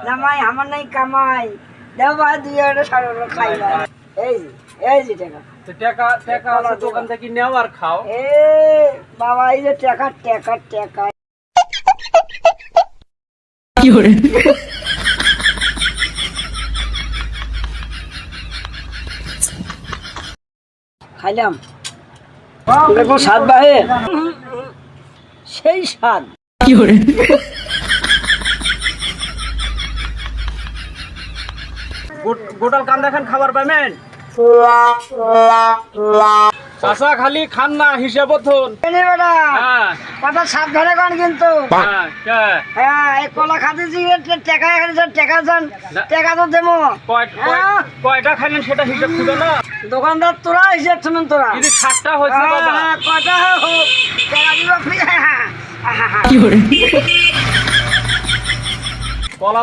জামাই আমার নাই কামাই দেও ভাই দুই একটা সারা খাইবা এই যে টাকা তো টাকা টাকা আছে দোকান থেকে নাও আর খাও। এ বাবা এই যে টাকা টাকা টাকা কি করে খাইলাম দেখো স্বাদ বাহে সেই স্বাদ কি করে গোটাল কান দেখেন খাবার পাবেন চাচা, খালি খান না হিসাব ধন। বেটা হ্যাঁ কথা সাবধানে কন কিন্তু হ্যাঁ হ্যাঁ এই কলা খাতে টাকা এখানে টাকা যান টাকা তো দেবো কয়টা খাইলেন সেটা হিসাব ছিল না। দোকানদার তোরা হিসেব শুনুন তোরা কিন্তু 7টা হয়েছে বাবা। কয়টা হোক টাকা দিব কি করে কলা তো